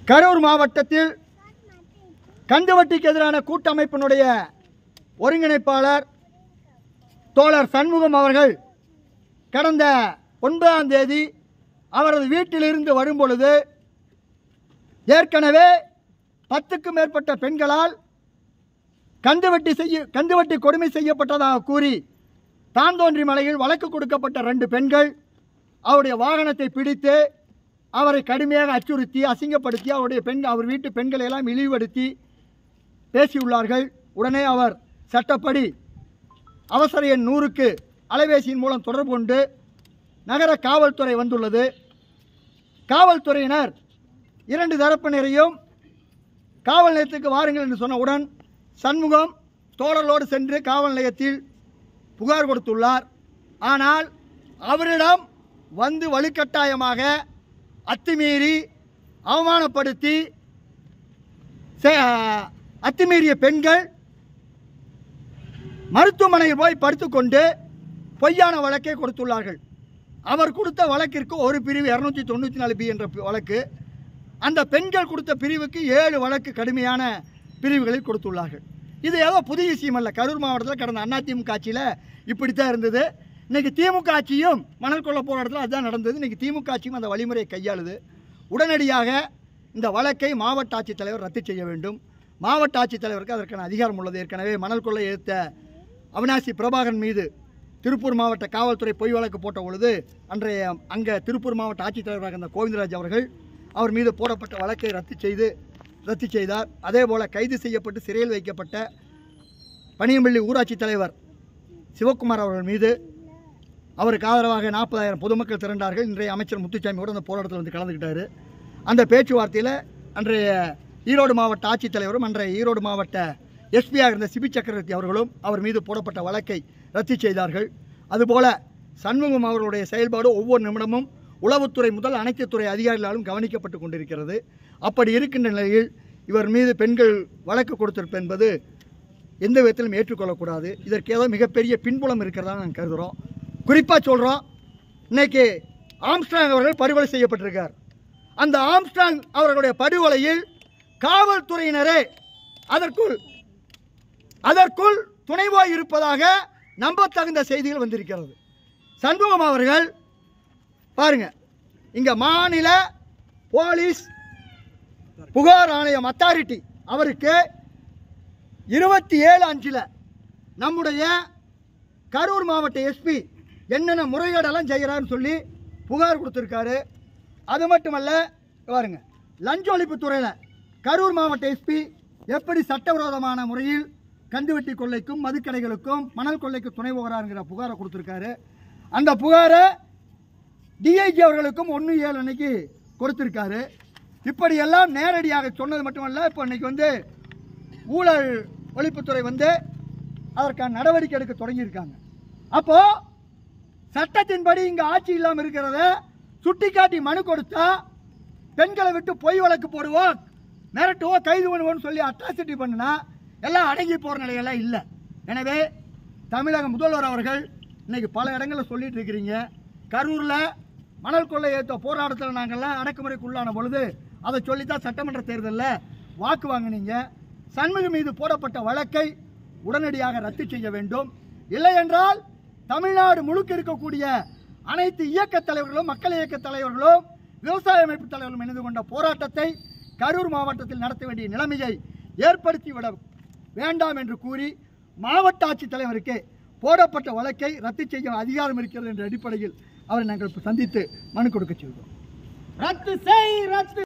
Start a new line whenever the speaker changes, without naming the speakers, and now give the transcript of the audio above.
கரூர் மாவட்டத்தில் கந்துவட்டிக்கு எதிரான கூட்டமைப்பினுடைய ஒருங்கிணைப்பாளர் தோழர் சண்முகம் அவர்கள் கடந்த 9ஆம் தேதி அவரது வீட்டிலிருந்து வரும்பொழுது ஏற்கனவே 10க்கும் மேற்பட்ட பெண்களால் கந்துவட்டி கொடுமை செய்யப்பட்டதாக கூறி தாந்தோன்றி மலையில் வழக்கு கொடுக்கப்பட்ட 2 பெண்கள் அவருடைய வாகனத்தை பிடித்து அவரை கடுமையாக அச்சுறுத்தி அசிங்கப்படுத்தி அவர் வீட்டு பெண்களை எல்லாம் இழிவுபடுத்தி பேசியுள்ளார்கள். உடனே அவர் சட்டப்படி அவசர எண் 100க்கு அலைபேசியின் மூலம் தொடர்பு கொண்டு நகர காவல்துறை வந்துள்ளது. காவல்துறையினர் 2 தரப்பினரையும் காவல் நிலையத்துக்கு வாருங்கள் என்று சொன்னவுடன் சண்முகம் தோழர்களோடு சென்று காவல் நிலையத்தில் புகார் கொடுத்துள்ளார். ஆனால் அவரிடம் வந்து வலுக்கட்டாயமாக அத்துமீறி அவமானப்படுத்தி அத்துமீறிய பெண்கள் மருத்துவமனையில் போய் படுத்துக்கொண்டு பொய்யான வழக்கை கொடுத்துள்ளார்கள். அவர் கொடுத்த வழக்கிற்கு ஒரு பிரிவு 294B என்ற வழக்கு, அந்த பெண்கள் கொடுத்த பிரிவுக்கு 7 வழக்கு கடுமையான பிரிவுகளில் கொடுத்துள்ளார்கள். இது ஏதோ புதிய விஷயம் அல்ல. கரூர் மாவட்டத்தில் கடந்த அதிமுக ஆட்சியில் இப்படித்தான் இருந்தது. இன்றைக்கி திமுக ஆட்சியும் மணல் கொள்ள போராட்டத்தில் அதுதான் நடந்தது. இன்றைக்கி திமுக ஆட்சியும் அந்த வழிமுறையை கையாளுது. உடனடியாக இந்த வழக்கை மாவட்ட ஆட்சித்தலைவர் ரத்து செய்ய வேண்டும். மாவட்ட ஆட்சித்தலைவருக்கு அதற்கான அதிகாரம் உள்ளது. ஏற்கனவே மணல் கொள்ளை எடுத்த அவினாசி பிரபாகரன் மீது திருப்பூர் மாவட்ட காவல்துறை பொய் வழக்கு போட்ட பொழுது அங்கே திருப்பூர் மாவட்ட ஆட்சித்தலைவராக இருந்த கோவிந்தராஜ் அவர்கள் அவர் மீது போடப்பட்ட வழக்கை ரத்து செய்தார். அதேபோல் கைது செய்யப்பட்டு சிறையில் வைக்கப்பட்ட பனியம்பள்ளி ஊராட்சி தலைவர் சிவக்குமார் அவர்கள் மீது அவருக்கு ஆதரவாக 40,000 பொதுமக்கள் திரண்டார்கள். இன்றைய அமைச்சர் முத்துசாமியோடு அந்த போராட்டத்தில் வந்து கலந்துக்கிட்டார். அந்த பேச்சுவார்த்தையில் அன்றைய ஈரோடு மாவட்ட ஆட்சித்தலைவரும் அன்றைய ஈரோடு மாவட்ட எஸ்பியாக இருந்த சிபி சக்கரவர்த்தி அவர்களும் அவர் மீது போடப்பட்ட வழக்கை ரத்து செய்தார்கள். அதுபோல் சண்முகம் அவர்களுடைய செயல்பாடு ஒவ்வொரு நிமிடமும் உளவுத்துறை முதல் அனைத்து துறை அதிகாரிகளாலும் கவனிக்கப்பட்டு கொண்டிருக்கிறது. அப்படி இருக்கின்ற நிலையில் இவர் மீது பெண்கள் வழக்கு கொடுத்திருப்பது என்பது எந்த விதத்திலும் ஏற்றுக்கொள்ளக்கூடாது. இதற்கு ஏதோ மிகப்பெரிய பின்புலம் இருக்கிறதா நாங்கள் கருதுகிறோம். குறிப்பாக சொல்கிறோம், இன்றைக்கி ஆம்ஸ்ட்ராங் அவர்கள் படுகொலை செய்யப்பட்டிருக்கார். அந்த ஆம்ஸ்ட்ராங் அவர்களுடைய படுகொலையில் காவல்துறையினரே அதற்குள் துணைவாய் இருப்பதாக நம்பத்தகுந்த செய்திகள் வந்திருக்கிறது. சண்முகம் அவர்கள் பாருங்க, இங்கே மாநில போலீஸ் புகார் ஆணையம் அத்தாரிட்டி அவருக்கு 27/5 நம்முடைய கரூர் மாவட்ட எஸ்பி என்னென்ன முறைகேடெல்லாம் செய்கிறான்னு சொல்லி புகார் கொடுத்துருக்காரு. அது மட்டுமல்ல, பாருங்க, லஞ்ச ஒழிப்புத்துறையில் கரூர் மாவட்ட எஸ்பி எப்படி சட்டவிரோதமான முறையில் கந்துவட்டி கொள்ளைக்கும் மதுக்கடைகளுக்கும் மணல் கொள்ளைக்கும் துணை போகிறாருங்கிற புகாரை கொடுத்துருக்காரு. அந்த புகாரை டிஐஜி அவர்களுக்கும் 1/7 அன்னைக்கு கொடுத்துருக்காரு. இப்படியெல்லாம் நேரடியாக சொன்னது மட்டுமல்ல, இப்போ இன்னைக்கு வந்து ஊழல் ஒழிப்புத்துறை வந்து அதற்கான நடவடிக்கை எடுக்க தொடங்கியிருக்காங்க. அப்போ சட்டத்தின்படி இங்கே ஆட்சி இல்லாமல் இருக்கிறத சுட்டிக்காட்டி மனு கொடுத்தா பெண்களை விட்டு பொய் வழக்கு போடுவோம், மிரட்டுவோம், கைது பண்ணுவோம்னு சொல்லி அட்ராசிட்டி பண்ணினா எல்லாம் அடங்கி போகிற நிலையெல்லாம் இல்லை. எனவே தமிழக முதல்வர் அவர்கள் இன்னைக்கு பல இடங்களில் சொல்லிட்டு இருக்கிறீங்க. கரூரில் மணல் கொள்ளை ஏற்ற போராட்டத்தில் நாங்கள்லாம் அடக்குமுறைக்கு உள்ளான பொழுது அதை சொல்லித்தான் சட்டமன்ற தேர்தலில் வாக்கு வாங்கினீங்க. சண்முகம் மீது போடப்பட்ட வழக்கை உடனடியாக ரத்து செய்ய வேண்டும். இல்லை என்றால் தமிழ்நாடு முழுக்க இருக்கக்கூடிய அனைத்து இயக்க தலைவர்களும் மக்கள் இயக்க தலைவர்களும் விவசாய அமைப்பு தலைவர்களும் இணைந்து கொண்ட போராட்டத்தை கரூர் மாவட்டத்தில் நடத்த வேண்டிய நிலைமையை ஏற்படுத்திவிட வேண்டாம் என்று கூறி மாவட்ட ஆட்சித்தலைவருக்கு போடப்பட்ட வழக்கை ரத்து செய்ய அதிகாரம் இருக்கிறது என்ற அடிப்படையில் அவரை நாங்கள் சந்தித்து மனு கொடுக்க செய்தோம். ரத்து செய்.